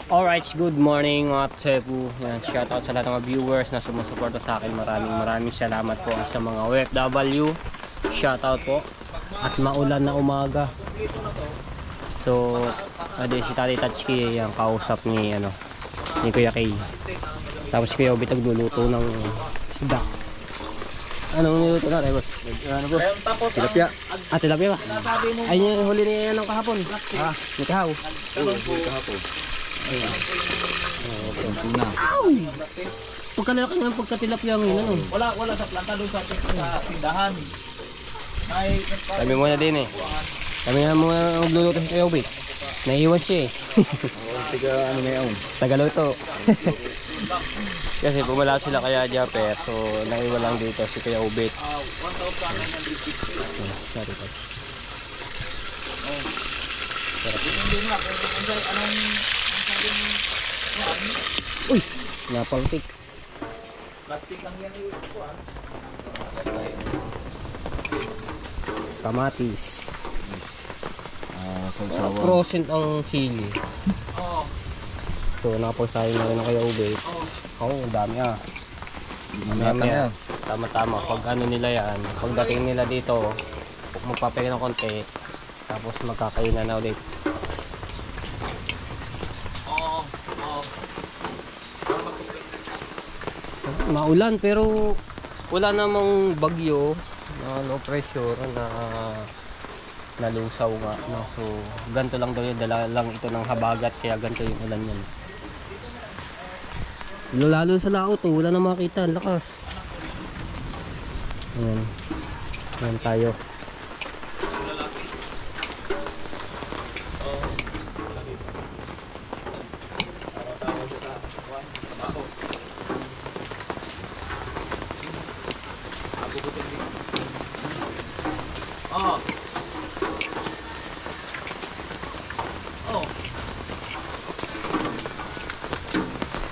Alright, good morning mga Tsepu. Shoutout sa lahat ng mga viewers na sumusuporta sa akin. Maraming salamat po sa mga OFW. Shoutout po. At maulan na umaga. So, si Tati Tatsuki ang kausap ni Kuya Kay. Tapos Kuya Obit nagluluto ng isda. Anong niluto na, boss? Boss? Tilapia. Tilapia ba? Ayun yung huli niya ng kahapon. May kahaw. Kahapon. Tuna. Pagkalaki ng pagkatilapia ngayon, Wala sa planta doon sa tindahan. Kami muna din eh. Kami na muna magluluto sa Kuya Obit. Naiiwan siya eh. Tiga ano na yun? Tagaluto. Kasi pumala sila kaya Japper. So naiwan lang dito si Kuya Obit. 1,950. Sorry po. Uy! Napaltik. Plastic lang yan yung Kamatis. Sausawan. Frozen ang sili. So nakapagsahin na rin ng Kuya Obit. Ang dami Tama-tama. Pag nila yan, pagdating nila dito, magpapahinga ng konti, tapos magkakainan na ulit. Maulan pero wala namang bagyo na low pressure na nalusaw nga. No? So ganito lang daw yun, dala lang ito ng habagat kaya ganito yung ulan yan. Lalo sa laot, wala na makita, lakas. Ayan tayo.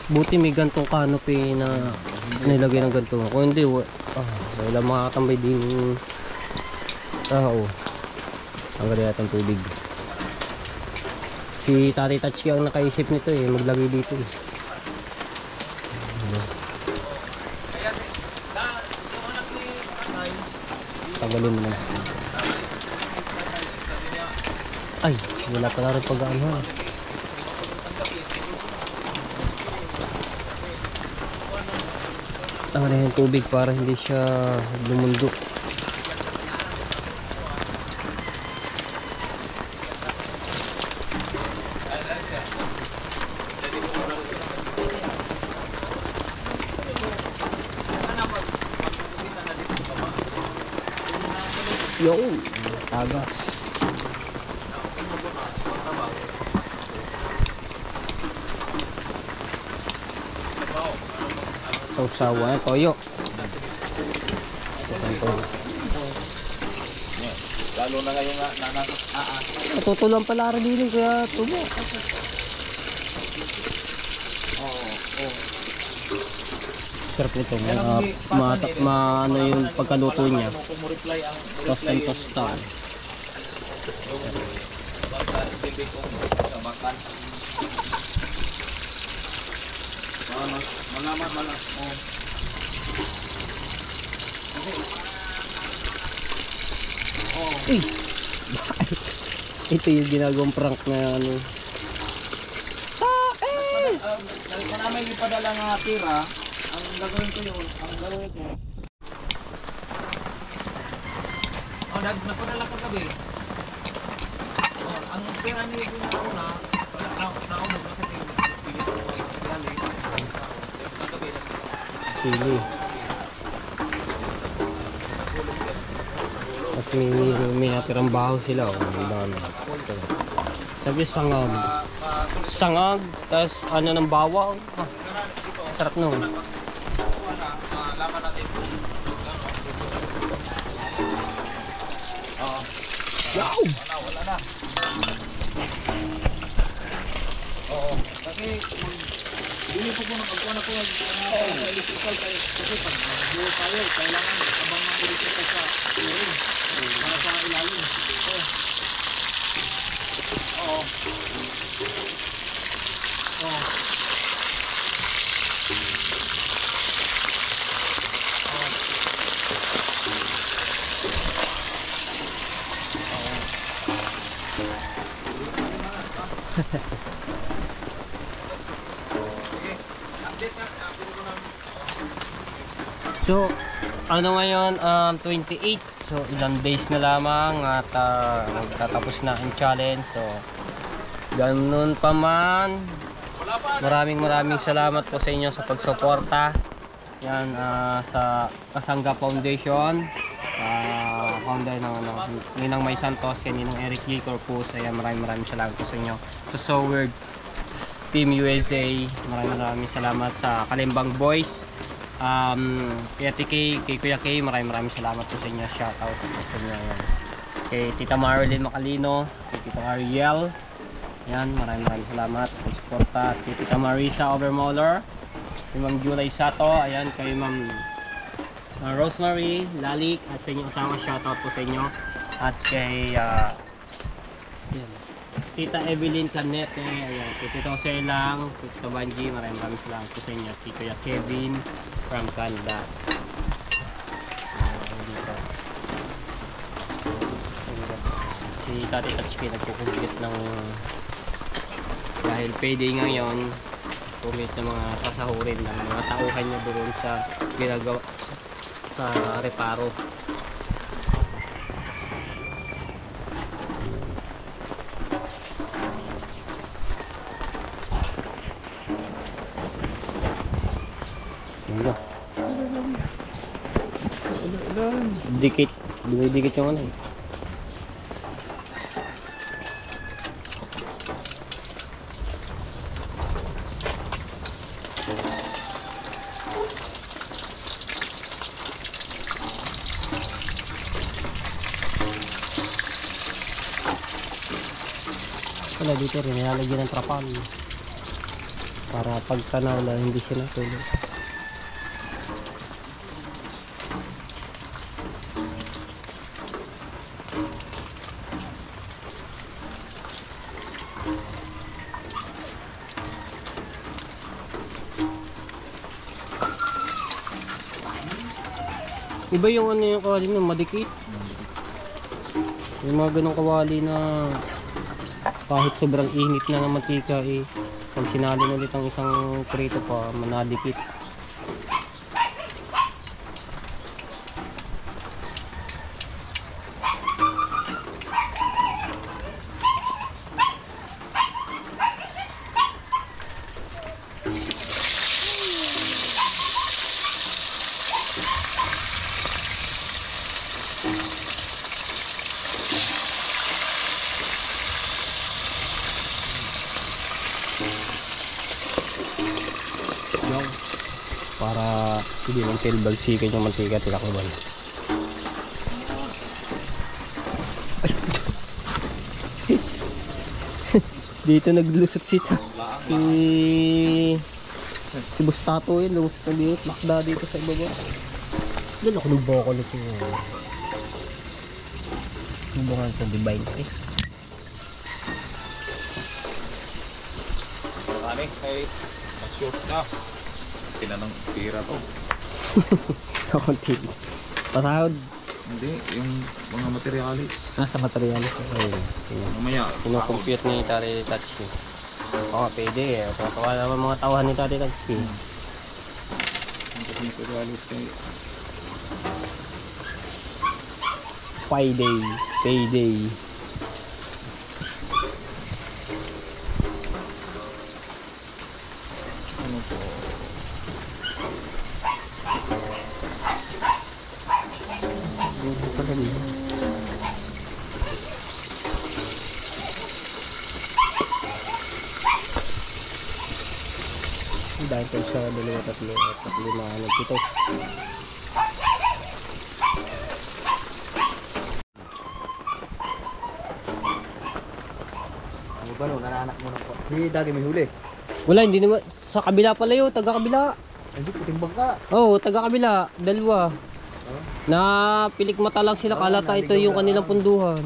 Buti may gantong canopy na nilagay ng ganito. Kung hindi, wala makakatambay din tao. Ang ganda yata ng tubig. Si Tati Tatsuki ang nakaisip nito eh, maglagay dito eh. Tagalin mo na. Ay, wala pala rin pag-ano eh. Ang yung tubig para hindi siya lumundok. Yo, tagas. Sausawan, toyo. Lalo na ngayon Natutulang pala rin din kaya tubo. Sarap nito. Ano yung pagkaluto niya. Toast and toastan. Malaman. Ito yung ginagawang prank na ano. Dahil pa namin ipadala nga tira, ang gagawin ko napadala ko gabi. Ang tira niyo yung nauna kasi Sili. Kasi may natirang baho sila. Sabi sangag, tapos ng bawang. Sarap nun. Wow! Wala na. Kasi hindi po ng pagkuha na po sa electrical kasi pag buo tayo, kailangan abang ng electrical sa flooring para sa ilalim. Oo. So, ano ngayon, 28. So, ilang days na lamang at magtatapos na ang challenge. So, ganun pa man, maraming salamat po sa inyo sa pagsuporta. Yan, sa Kasangga Foundation. Founder ng Ninang May Santos, yan Ninang Eric J. Corpus. Ayan, maraming salamat po sa inyo. So, Soward Team USA, maraming salamat sa Kalimbang Boys. Kay Ate Kay, kay Kuya Kay, maraming salamat po sa inyo. Shoutout po sa inyo. Yan. Kay Tita Marilyn Macalino, kay Tita Ariel. Yan, maraming salamat sa pagsuporta. Kay Tita Marisa Overmoller, kay Ma'am Julay Sato, ayan, kay Ma'am Rosemary Lalik, at sa inyong asawa, shoutout po sa inyo. At kay Tita Evelyn Canete, ayan, kay Tito Selang, kay Tito Banji, maraming salamat po sa inyo. Kay Kuya Kevin from Canada. Si Tati Tatsuki nagkukumpit ng, dahil payday ngayon, kumit ng mga sasahurin ng mga tauhan niya doon sa ginagawa sa reparo. Dikit, dumidikit yung ano eh. Wala dito rin, nilalagyan ng trapal para pagka na hindi siya natulog. Iba yung ano yung kawali na madikit. Yung mga ganong kawali na kahit sobrang init na ng mantika eh, pag sinalin ulit ang isang prito pa, manadikit. Para hindi lang tilbalsikan yung mantika tikakuban. Dito naglusot si Bustato yun, lumusot na dito, lakda dito sa ibaba. Doon ako ng boko nito yun. Hubungan ito, divine eh. Kani, kay shoot na. Tinanong pira to. Kakunti. Pasahod. Hindi, yung mga materialis. Sa materialis. Ayun. Mamaya. Kinukompute ni Tati Tatsuki. Oo, pwede eh. Kakawa naman mga tawahan ni Tati Tatsuki. Yung materialis kay Payday. Payday. ano po. Buti pala dito. Dahil ko sa 2, 3, 4, 5, 6, 7. Ano ba no, nananak mo na po. Si Daddy may huli. Wala, hindi naman. Sa kabila pala yun, taga-kabila. Hindi, putimbang ka. Oo, taga-kabila. Dalawa. Na pilik mata lang sila, kalata ito yung kanilang punduhan.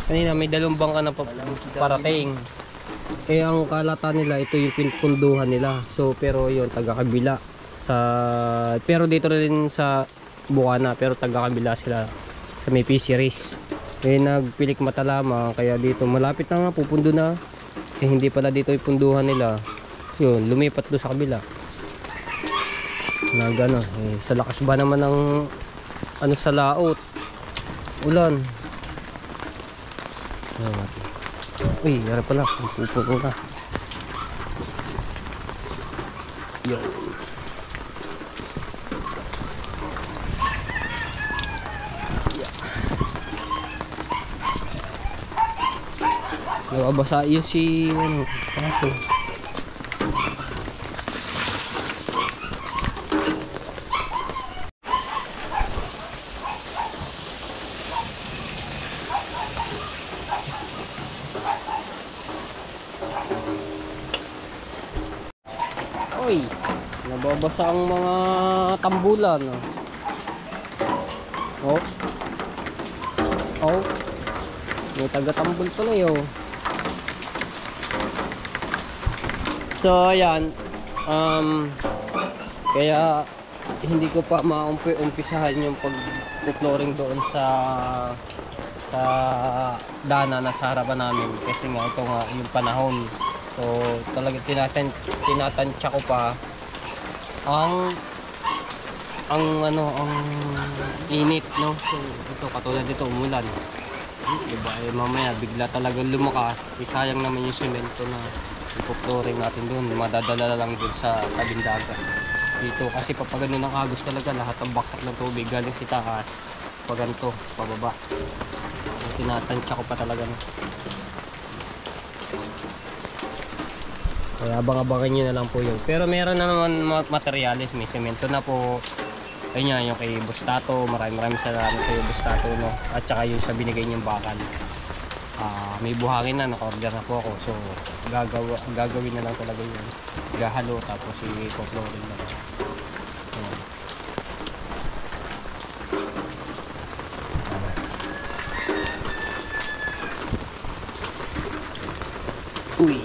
Kanina may 2 bangka na parating. Eh ang kalata nila, ito yung punduhan nila. So pero yun, taga-kabila. Pero dito rin sa Bukana, pero taga-kabila sila sa may fisheries. Eh nagpilik mata lamang, kaya dito malapit na nga, pupundo na. Eh hindi pala dito ipunduhan nila. Yun, lumipat doon sa kabila. Na gano'n, eh sa lakas ba naman ng ano sa laot, ulan. Uy, yara pala, pupundo na. Yun. Nababasa yun si ano, kaso. Uy, nababasa ang mga tambulan. Oh. Oh. May taga-tambol pala yun. So ayan, kaya hindi ko pa maumpisahan yung pag-flooring doon sa dana na sa harapan namin kasi nga ito nga yung panahon. So talaga tinatansya ko pa ang init, no. So ito katulad dito umulan. Diba, eh, mamaya bigla talagang lumakas, sayang naman yung semento na ipoploring natin doon, madadala lang doon sa tabing dagat dito kasi papagano ng agos talaga, lahat ng baksak ng tubig galing sa taas paganto, pababa. Tinatansya ko pa talaga, no? Kaya abang-abangan nyo na lang po yun, pero meron na naman materialis, may semento na po. Ayun nga, yung kay Bustato, maraming salamat sa iyo Bustato, no? At saka yung sa binigay niyong bakal. May buhangin na, naka-order na po ako. So gagawin na lang talaga yun. Gahalo tapos i-flooring na lang. Uy.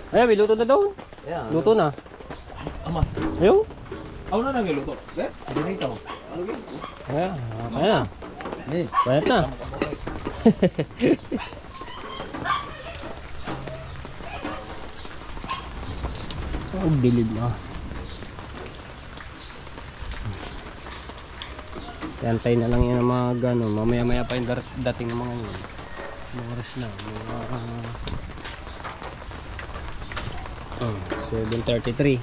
Ayan, may luto na doon. Yeah. Luto na. Ama. Ayun. Ako na nangiluto. Eh? Dito. Ayan. Ayan. Eh. Bayat na. Oh, dilim na. Antay na lang yan ang mga gano'n. Mamaya-maya pa yung dating ng mga yun. Mga oras na. 7:33.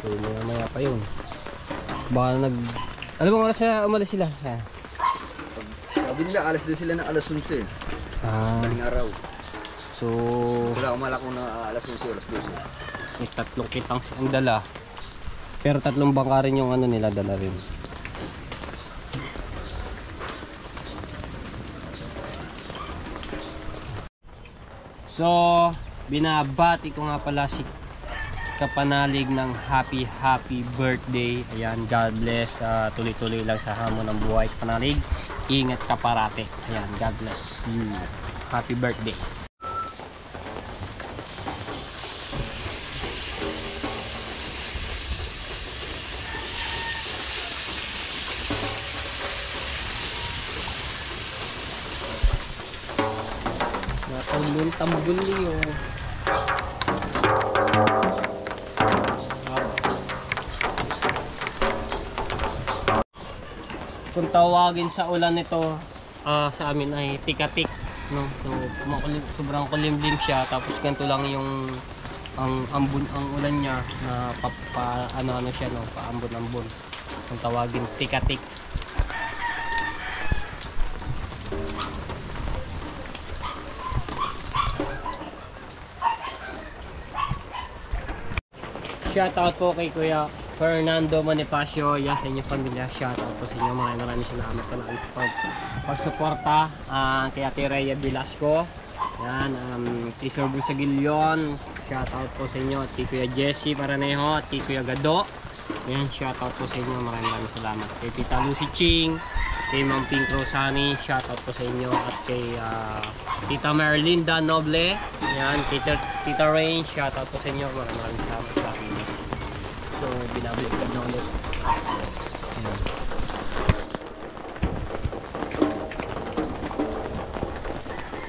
So mamaya pa yun. Baka alam mo oras na umalis sila? Sabi nila alas din sila na alas 11. Maling araw. So Wala akong malako na alas 11, alas 12. may 3 kitang ang dala. Pero 3 bangka rin yung ano nila dala rin. So binabati ko nga pala si Kapanalig ng happy birthday. Ayan, God bless. Tuloy-tuloy lang sa hamon ng buhay, Kapanalig. Ingat ka parate. Ayan, God bless you. Happy birthday. Tambulyo. Kung tawagin sa ulan nito, sa amin ay tikatik, no? So sobrang kulimlim siya, tapos ganito lang yung ang ulan niya na ano siya, no, paambon-ambon. Kung tawagin tikatik. Shoutout po kay Kuya Fernando Bonifacio, sa inyong pamilya. Shoutout po sa inyo, maraming salamat po lang sa pagsuporta. Kay Ate Rhea Velasco, yan, kay Sir Busagilion, shoutout po sa inyo. At kay Kuya Jesse Paraneho, at kay Kuya Gado, yan, shoutout po sa inyo, maraming salamat. Kay Tita Lucy Ching, kay Ma'am Pink Rosani, shoutout po sa inyo. At kay Tita Merlinda Noble, yan, kay Tita Rain, shoutout po sa inyo, maraming salamat sa akin. So, binabalik ko na ulit. Ayan.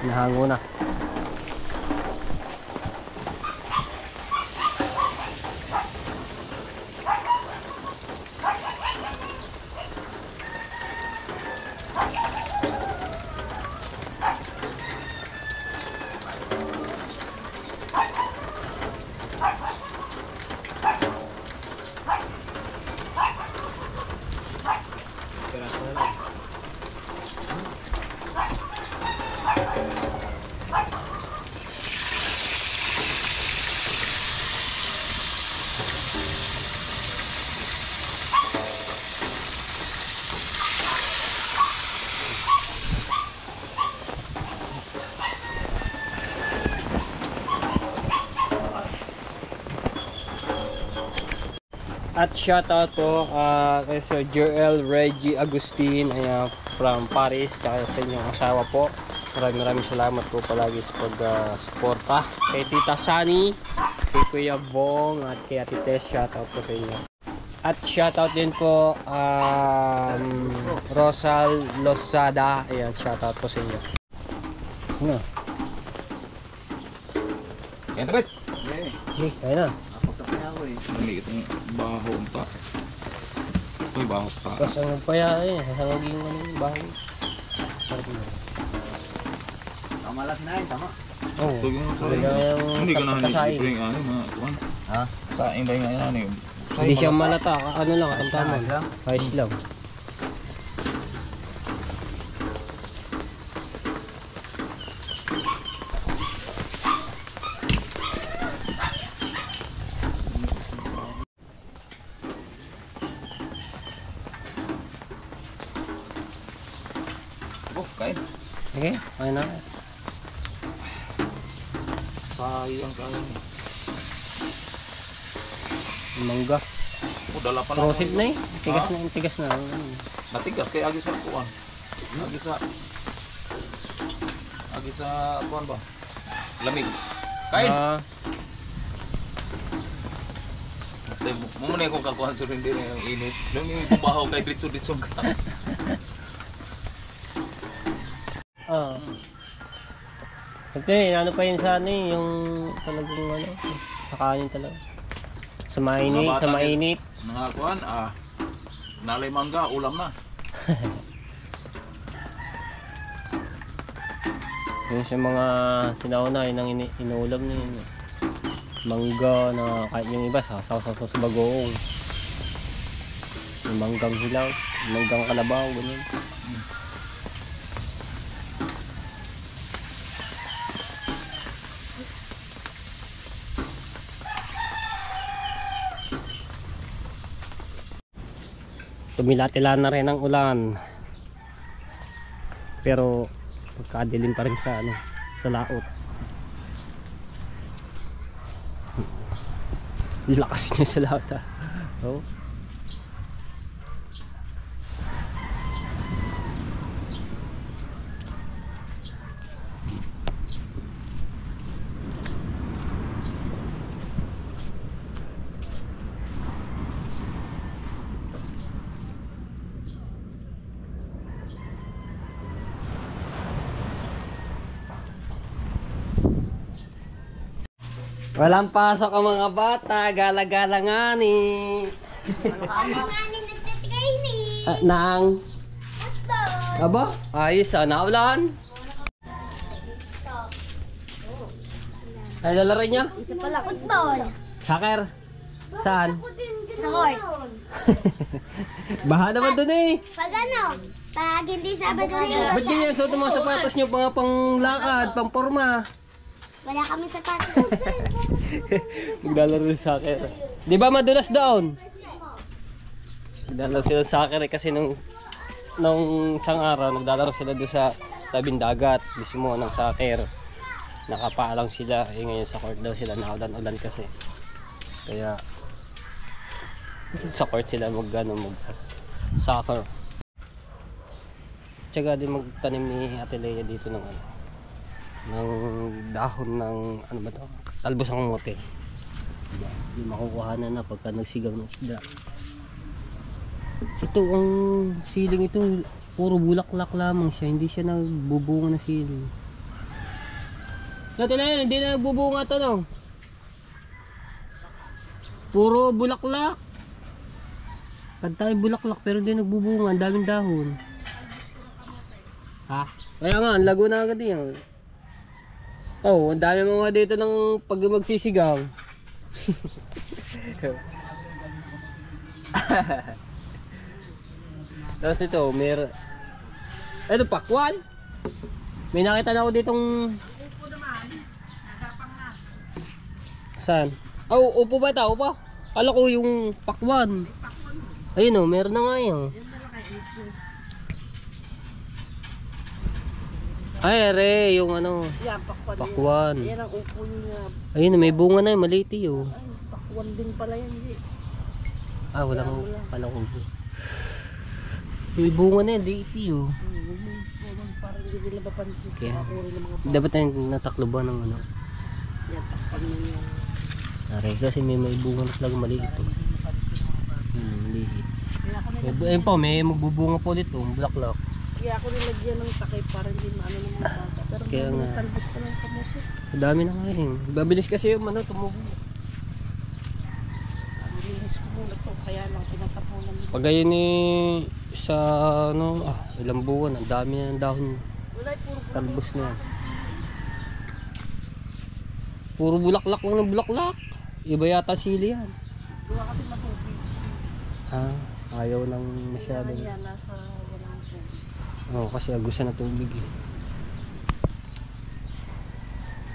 Nahango na. At shoutout po kay Sir Joel Reggie Agustin, from Paris, tsaka sa inyong asawa po. Maraming salamat po palagi sa pag-suporta. Kay Tita Sani, kay Kuya Bong, at kay Ate Tess, shoutout po sa inyo. At shoutout din po Rosal Losada, ayan, shoutout po sa inyo. Ano? Yan, tapit. Okay, kaya na. Maliit ang baho pa. Uy, baho sa taas. Kasang pa yan, sasangagin mo ng baho. Tama lang na yun, tama. Oo. Hindi ka na hanip yung ano, mga kuwan. Ha? Saing ba yung ano yun? Hindi siya malata, ano lang, katamtaman. Ayos lang. Oh, kain. Okay, ayun na. Sayang kain. Mangga. Oh, dala pa lang. Proceed na eh. Tigas na, tigas na. Natigas kay agi sa kuwan. Agi sa kuwan ba? Lamig. Kain. Muna ko kakuhan sa rin din ang init. Nung kumahaw kay ditso-ditso ka. Kasi ano pa yun sa ano eh, yung talagang ano, sa kanin talaga. Sa mainit. Mga kuwan, nalay mangga, ulam na. Yung sa mga sinauna, yun ang inuulam na yun. Mangga na kahit yung iba, sasaw-saw sa bagoong. Yung manggang hilaw, manggang kalabaw, ganyan. Tumilatila na rin ang ulan, pero pagkadilim pa rin sa ano, sa laot. Lakas niya sa laot ha. Oh. Walang pasok ang mga bata. Gala-gala nga ni. Nang. Aba? Ayos ah. Naulan? Ay, lalaro niya? Isa pala, football. Soccer? Saan? Sa court. Baha naman dun eh. Pag ano, pag hindi Sabado Linggo Ba't ganyan? Suot ang mga sapatos nyo mga panglakad, pangporma. wala kami sapatos. Maglalaro ng soccer. Di ba madulas doon? Naglalaro sila ng soccer eh, kasi nung isang araw, naglalaro sila doon sa tabing dagat. Mismo ng soccer. Nakapaalang sila. Eh ngayon sa court daw sila, naulan-ulan kasi. Kaya sa court sila mag-soccer. Tsaka din magtanim ni Ate Lea dito ng dahon ng ano ba to? Talbos ng mote. Diba? Yung makukuha na pagka nagsigaw ng isda. Ito ang siling ito, puro bulaklak lamang siya, hindi siya nagbubunga na siling. Ate Lea, hindi na nagbubunga to no? Puro bulaklak. Pantay bulaklak pero hindi nagbubunga, ang daming dahon. Ha? Kaya nga, ang lago na agad yan. Oh, ang dami mga dito ng pag magsisigaw. Tapos ito, ito, pakwan. May nakita na ako ditong... Saan? Oh, upo ba ito? Upo? Kala ko yung pakwan. Ayun o, meron na nga yun. Ay, re, yung ano, Yan, pakwan. Yan ang upo niya. Ayun, may bunga na yun, maliit yun. Ay, pakwan din pala yan. Ah, walang upo. May bunga na yun, liit yun. Parang hindi nila mapansin. Kaya, Makakuri ng mga dapat tayo natakloban ng ano. yan, pakwan niya. Aray, kasi may bunga na talaga maliit ito. Maliit. Kaya ako nilagyan, Ayun pa, may magbubunga po dito, bulaklak. kaya ako nilagyan ng takay para hindi maano ng mga bata. Pero Kaya nga. talbos pa ng kamote. Dami na nga yun. Babilis kasi yung ano, tumubo. Ang linis ko muna to, kaya lang tinatapunan nito. Pag ayun sa ano, ilang buwan, ang dami na ng dahon. Wala, puro Talbos na yan. Puro bulaklak lang ng bulaklak. Iba yata sili yan. gawa kasi matubig. Ayaw nang masyado. Kailangan yan, nasa walang tubig. Oo, kasi agusan na tubig eh.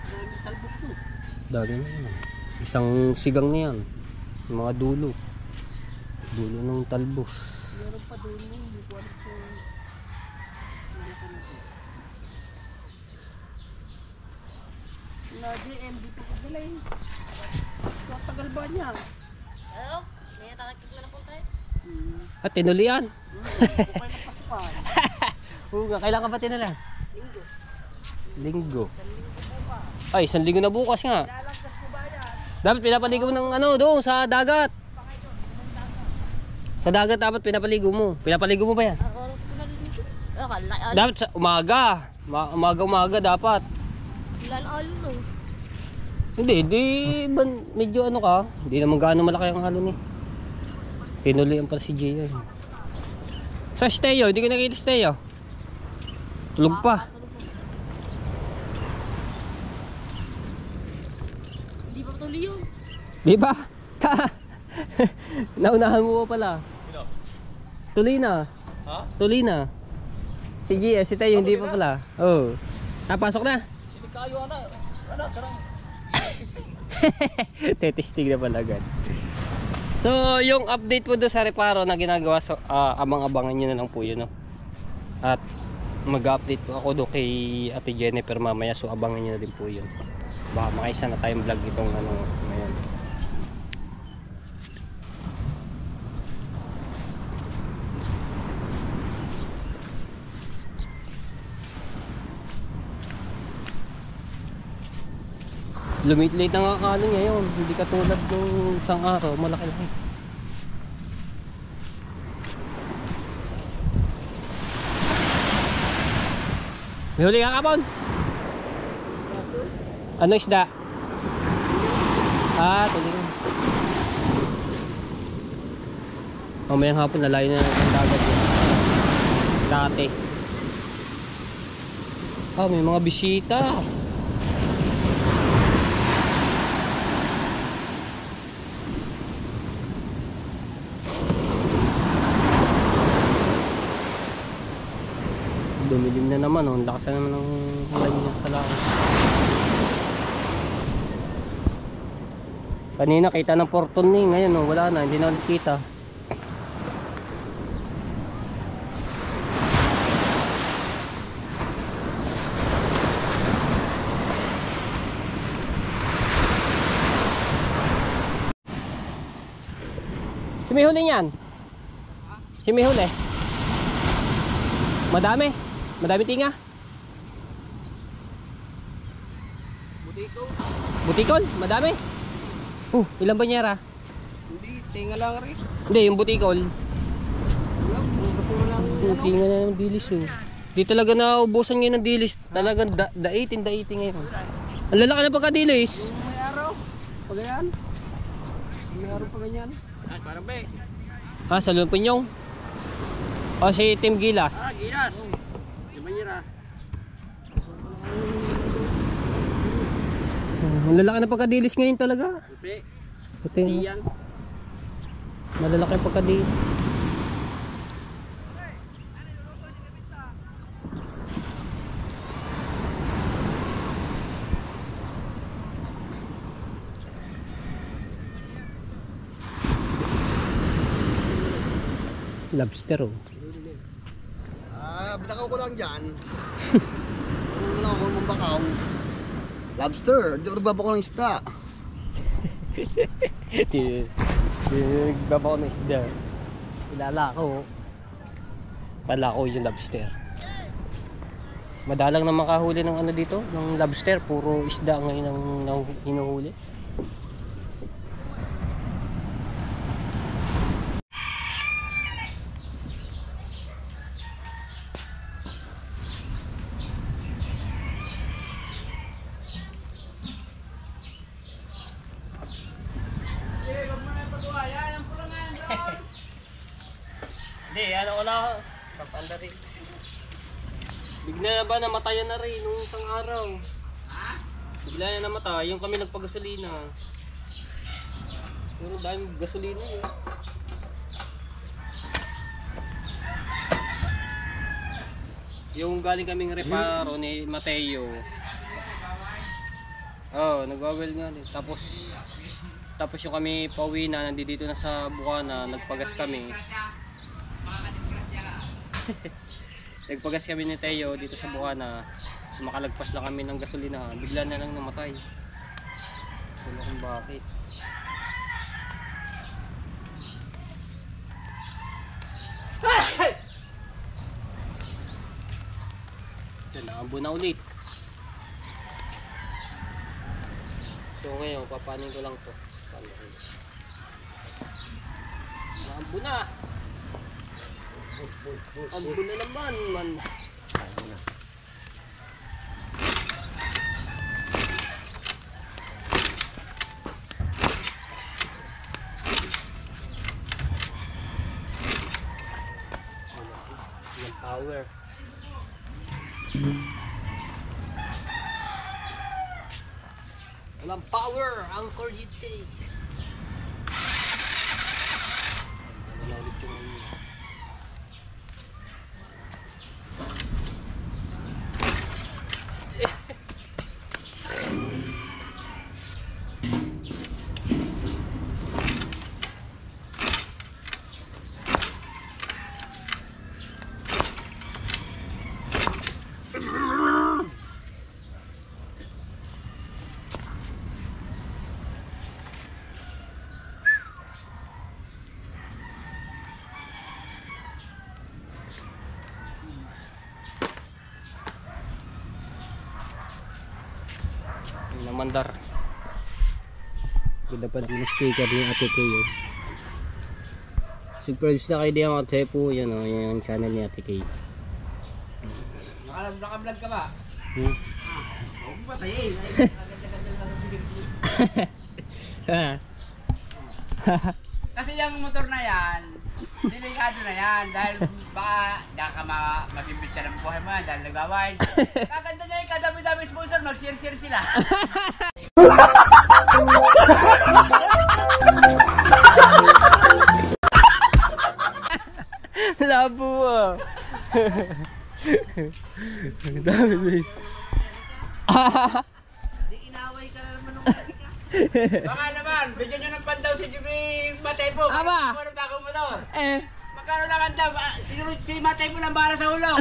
Dahil talbos ko. Dami na yan. Isang sigang na yan. Yung mga dulo. Dulo ng talbos. Meron pa doon mo, hindi ko alam kung na JM, dito ko dalay. Tagal ba niya? Ano? May natakakit mo na po tayo? At tinuli yan. Okay na paspan. Huwag, kailan ka ba tinula? Linggo. Linggo. Ay, 1 linggo na bukas nga. Lalagdas ko ba yan? Dapat pinapaligo ng ano doon sa dagat. Sa dagat dapat pinapaligo mo. Pinapaligo mo ba yan? Ako na dito. Dapat sa umaga. Umaga dapat. Ilan alo no? Hindi medyo ano ka. Hindi naman gaano malaki ang halo ni. Tinulian pa si Jay. Sa Steo, hindi ko nakita Steo. Tulog pa. Hindi pa tuloy yun. Di ba? Naunahan mo pa pala. Tuloy na. Ha? Tuloy na. Si Gia, si Tayo, hindi pa pala. Oh. Napasok na. Hindi kayo, karang Tetesting na pala agad. So, yung update po doon sa reparo na ginagawa, so, abang-abangan nyo na lang po yun. No? At mag-update po ako doon kay Ate Jennifer mamaya. So, abangan nyo na din po yun. Baka makaisa na tayong vlog itong ano ngayon. Lumit-late na nga kano ngayon, hindi katulad ng isang araw, malaki-laki. May huli ka kapon? Ano isda? Ah, tulingan. Mamayang hapon nalayo na ng dagat yun. Dati. Ah, may mga bisita. Dumilim na naman, oh. Ang lakas na naman ng ulan niya sa lakas. Kanina kita ng porton ni, ngayon oh, wala na, hindi na ulit kita. Si may huli niyan? Si may huli? Madami? Madami tinga? Butikol. Butikol? Madami? Ilang banyera? Hindi, tinga lang rin. Hindi, yung butikol. Wala, puro lang. Tinga na ng dilis oh. Di talaga naubusan ngayon ng dilis. Talagang daitin ngayon. Ang lalaki na pagkadilis. Yung may araw, pagayan. May araw pa ganyan. Ay, parang be. Ah, sa Lumpinyong? O si Tim Gilas? Ah, gilas. Yung banyera. Ang lalaki na pagkadilis ngayon talaga. Puti. Puti. Iyan. Malalaki ang pagkadilis. Lobster oh. Binakaw ko lang dyan. Ano lang ako mambakaw. Lobster, hindi ako nagbabakaw ng isda. Nagbaba ko ng isda. Kilala ko. Pala ko yung lobster. Madalang na makahuli ng ano dito, ng lobster. Puro isda ngayon ang hinuhuli. Hindi, ano ko na papanda rin. Bigla na ba namatayan na rin nung isang araw? Bigla na namatay, yung kami nagpagasolina. Pero dahil gasolina yun. Yung galing kaming reparo ni Mateo. Oh, nagwawel nga din. Tapos yung kami pauwi na, nandito na sa Bukana, nagpagas kami. Nagpagas kami ni Teo dito sa Bukana. Makalagpas lang kami ng gasolina. Bigla na lang namatay. Wala kung bakit. Naambo na ulit. So ngayon, papanin ko lang to. Naambo na. Ambo na naman man. Yung power. Walang power ang Cordiate. Wala ulit yung mandar. Ganda pa ng sticker ni Ate Kay. Subscribe na kayo diyan mga tepo. Yan o, yung channel ni Ate Kay. Naka-vlog ka ba? Huwag patayin. Kasi yung motor na yan, delikado na yan. Dahil baka diyan ka mag-imbit ka ng buhay mo yan dahil nag-wild. Kakanta niya yung kadami-dami sponsor, mag-share-share sila. Labo ah. Dami. Baka naman, bigyan nyo ng pandaw si Jimmy Matay po. Aba! Para ng bagong motor. Eh. Magkano lang ang daw? Siguro si Matay po lang para sa hulog.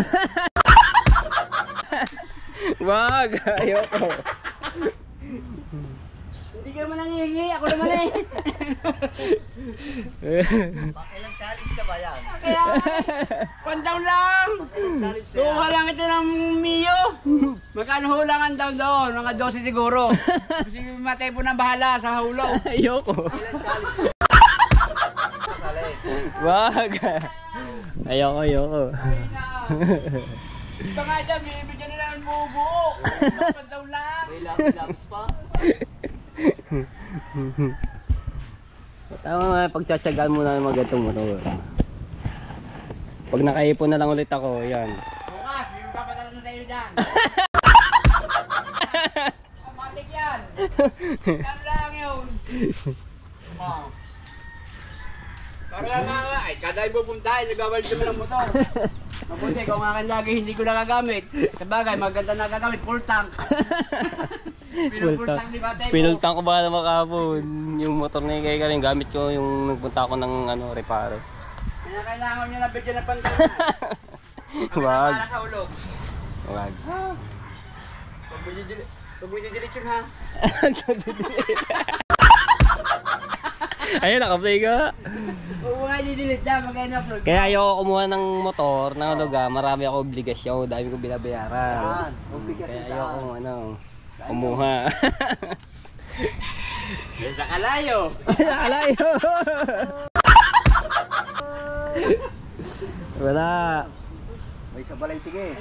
Wag, ayoko. Hindi ka naman nangihingi, ako naman eh. Ilang challenge na ba yan? Kaya, pandaw lang. Ilang challenge na yan? Kuha lang ito ng Mio. Magkano hulangan daw doon? Mga 12 siguro. Kasi Matay po na bahala sa hulog. Ayoko. Ilang challenge na yan? Wag. Ayoko. Ito nga dyan, bibigyan nila ng buo-buo. Pandaw lang. May labis pa. Tama nga, pagtsatsagaan muna ng mga gantong motor. Pag nakaipon na lang ulit ako, yan. Bukas, yung papatalo na tayo dyan. Matik yan. Yan lang yun. Oh. Para nga, ay kada ipupuntahin, nagawal naman ng motor. Mabuti, kung akin lagi hindi ko nagagamit. Sabagay, maganda nagagamit, full tank. Full tank ni Batay po. Pinultang ko ba naman kahapon. Yung motor na yung kaya gamit ko yung nagpunta ako ng reparo. Kaya kailangan nyo na bigyan ng pantalan. Wag. Para sa ulog. Wag. Pag mo didilit yun ha. Ayun, naka-play ka. Huwag mo nga didilit na, mag-upload. Kaya ayoko kumuha ng motor ng lugar. Marami ako obligasyon. Dami ko binabayaran. Saan? Mabigas Kaya yung ayoko saan? kumuha. Sa kalayo. Alayo. Wala. May sa balay tige.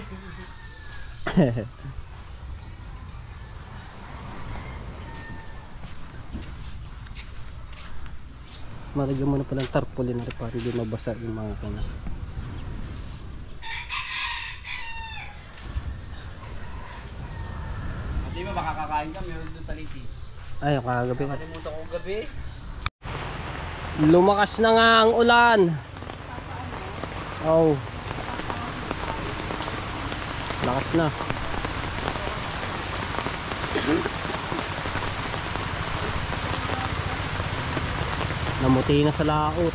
Malagyan mo na palang tarpaulin na rin para hindi mabasa yung mga kanya. Hindi ba makakakain ka? Meron doon taliti. Ay, kagabi. Nakalimutan ko gabi. Lumakas na nga ang ulan. Oh. Lakas na. Namuti na sa laot.